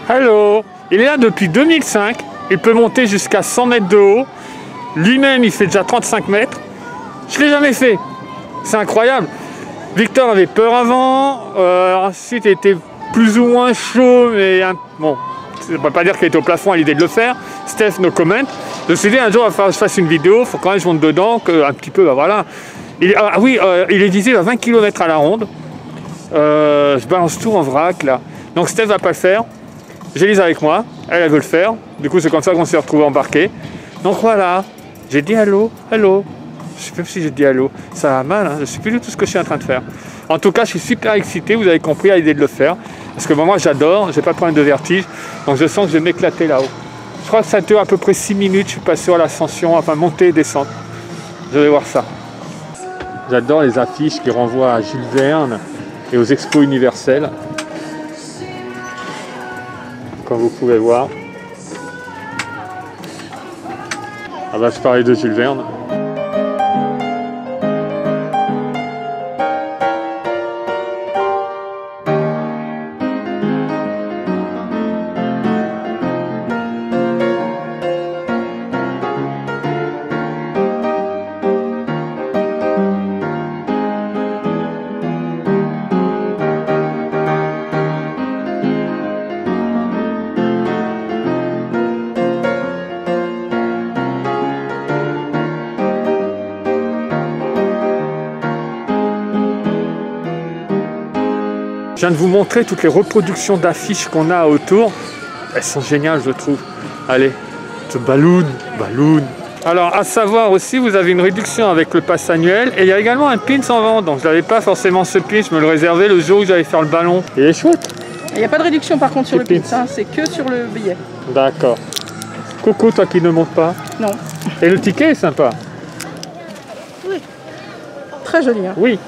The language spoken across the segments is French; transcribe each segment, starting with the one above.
Hello! Il est là depuis 2005, il peut monter jusqu'à 100 mètres de haut. Lui-même, il fait déjà 35 mètres. Je ne l'ai jamais fait. C'est incroyable. Victor avait peur avant, ensuite il était plus ou moins chaud, mais bon, ça ne veut pas dire qu'il était au plafond à l'idée de le faire. Steph, no comment. Je me suis dit un jour, il va falloir que je fasse une vidéo, il faut quand même que je monte dedans, un petit peu, bah voilà. Il est visible à 20 km à la ronde. Je balance tout en vrac là. Donc Steph va pas le faire. J'Élise avec moi, elle veut le faire. Du coup, c'est comme ça qu'on s'est retrouvés embarqués. Donc voilà, j'ai dit allô, allô. Je sais même si j'ai dit allô. Ça va mal, hein, je ne sais plus du tout ce que je suis en train de faire. En tout cas, je suis super excité, vous avez compris, à l'idée de le faire. Parce que moi, j'adore, j'ai pas de problème de vertige. Donc je sens que je vais m'éclater là-haut. Je crois que ça dure à peu près 6 minutes, je suis passé à l'ascension, enfin montée et descente. Je vais voir ça. J'adore les affiches qui renvoient à Jules Verne et aux expos universelles. Comme vous pouvez voir. Ah bah je parlais de Jules Verne. Je viens de vous montrer toutes les reproductions d'affiches qu'on a autour. Elles sont géniales, je trouve. Allez, ce balloon. Alors, à savoir aussi, vous avez une réduction avec le pass annuel. Et il y a également un pins en vente. Donc, je n'avais pas forcément ce pins. Je me le réservais le jour où j'allais faire le ballon. Il est chouette. Il n'y a pas de réduction par contre sur le pins. Hein, c'est que sur le billet. D'accord. Coco, toi qui ne montes pas. Non. Et le ticket est sympa. Oui. Très joli. Hein. Oui.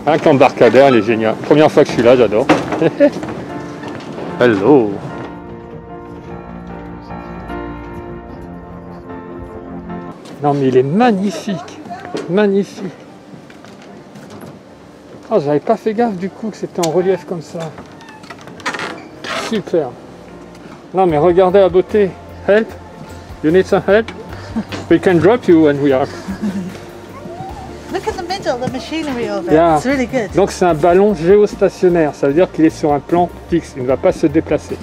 Un embarcadère, il est génial. Première fois que je suis là, j'adore. Hello. Non mais il est magnifique. Magnifique. Oh, j'avais pas fait gaffe du coup que c'était en relief comme ça. Super. Non mais regardez la beauté. Help? You need some help? We can drop you when we are. Look at the middle, the machinery of it. Yeah. It's really good. Donc c'est un ballon géostationnaire, ça veut dire qu'il est sur un plan fixe, il ne va pas se déplacer.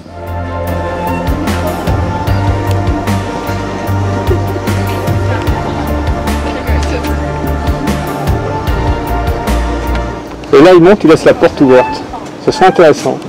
Et là il monte, il laisse la porte ouverte. Ce serait intéressant.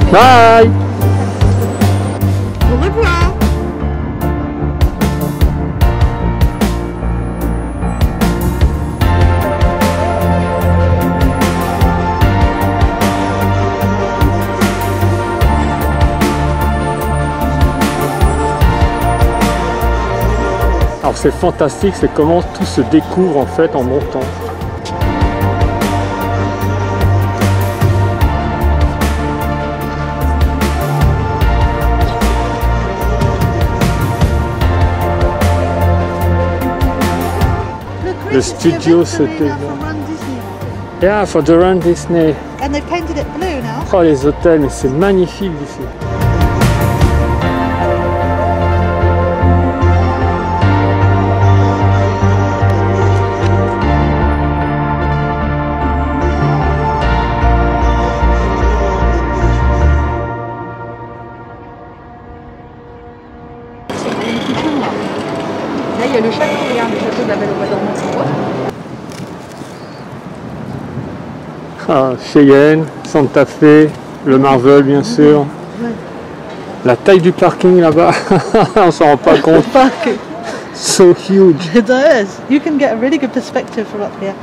Bye. Au revoir. Alors c'est fantastique, c'est comment tout se découvre en fait en montant. Le studio c'était... Yeah, for the Run Disney. And they painted it blue now. Oh les hôtels, mais c'est magnifique d'ici. le château, regarde, le château de la Belle au Bois dormant, tu vois. Ah, Cheyenne, Santa Fe, le Marvel bien sûr. Ouais. La taille du parking là-bas, on s'en rend pas compte. So huge. There is. You can get a really good perspective from up here.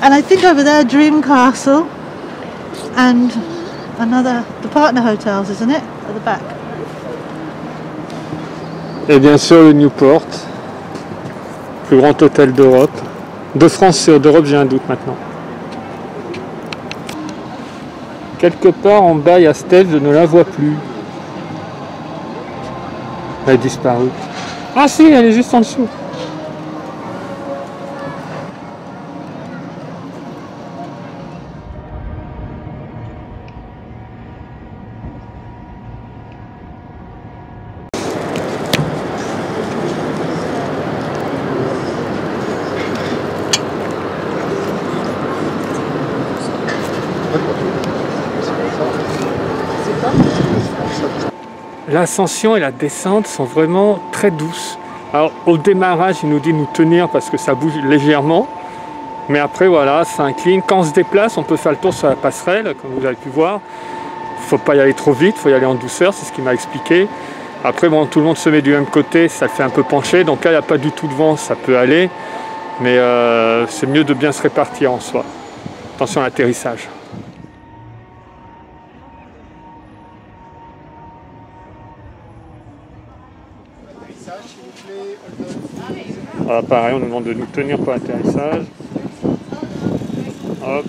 And I think over there, Dream Castle and the partner hotels, isn't it? At the back. Et bien sûr le Newport, plus grand hôtel d'Europe. De France et d'Europe, j'ai un doute maintenant. Quelque part en bas, il y a Steph, je ne la vois plus. Elle a disparu. Ah si, elle est juste en dessous. L'ascension et la descente sont vraiment très douces. Alors au démarrage, il nous dit de nous tenir parce que ça bouge légèrement. Mais après voilà, ça incline. Quand on se déplace, on peut faire le tour sur la passerelle, comme vous avez pu voir. Il ne faut pas y aller trop vite, il faut y aller en douceur, c'est ce qu'il m'a expliqué. Après bon, tout le monde se met du même côté, ça le fait un peu pencher. Donc là, il n'y a pas du tout de vent, ça peut aller. Mais c'est mieux de bien se répartir en soi. Attention à l'atterrissage. Voilà, pareil, on nous demande de nous tenir pour l'atterrissage. Hop.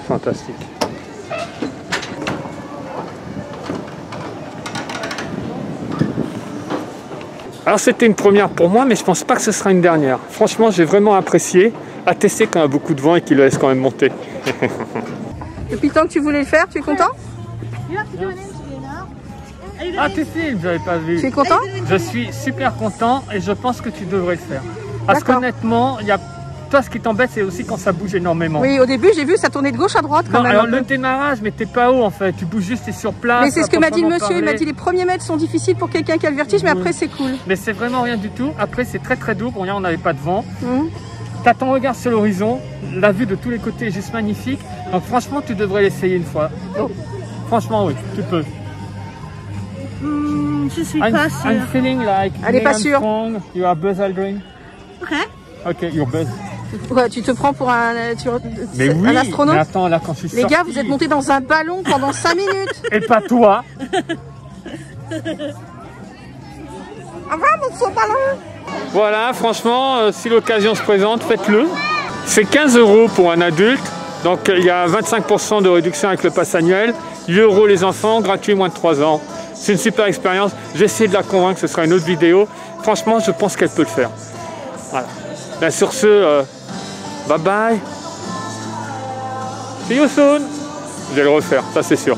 Fantastique. Alors c'était une première pour moi, mais je pense pas que ce sera une dernière. Franchement, j'ai vraiment apprécié. À tester quand il y a beaucoup de vent et qu'il le laisse quand même monter. Depuis le temps que tu voulais le faire, tu es content? You have to do an interview now. Are you Ah, gonna- tu filmes, j'avais pas vu. Tu es content? Je suis super content et je pense que tu devrais le faire. Parce D'accord. qu'honnêtement, il y a... toi ce qui t'embête c'est aussi quand ça bouge énormément. Oui, au début, j'ai vu ça tournait de gauche à droite quand Non, même. alors un peu. le démarrage, mais t'es pas haut en fait, tu bouges juste, t'es sur place. Mais c'est ce que m'a dit le monsieur, il m'a parler. dit les premiers mètres sont difficiles pour quelqu'un qui a le vertige, mais après c'est cool. Mais c'est vraiment rien du tout. Après c'est très très doux. Bon, regarde, on n'avait pas de vent. Mhm. T'as ton regard sur l'horizon, la vue de tous les côtés est juste magnifique. Donc franchement, tu devrais l'essayer une fois. Oh. Franchement, oui, tu peux. Je suis I'm, pas sûre. I'm feeling like Elle est pas Neil sûre. Armstrong, you are Buzz Aldrin. Ok. Ok, you're Buzz. Ouais, tu te prends pour un, Mais oui, un astronaute? mais attends, là quand je suis Les gars, sorti- vous êtes montés dans un ballon pendant 5 minutes. Et pas toi. Ah ouais, mon faux ballon. Voilà, franchement, si l'occasion se présente, faites-le. C'est 15 € pour un adulte, donc il y a 25% de réduction avec le pass annuel. 8 € les enfants, gratuit moins de 3 ans. C'est une super expérience. J'ai essayé de la convaincre, ce sera une autre vidéo. Franchement, je pense qu'elle peut le faire. Voilà. Bien, sur ce, bye bye. See you soon. Je vais le refaire, ça c'est sûr.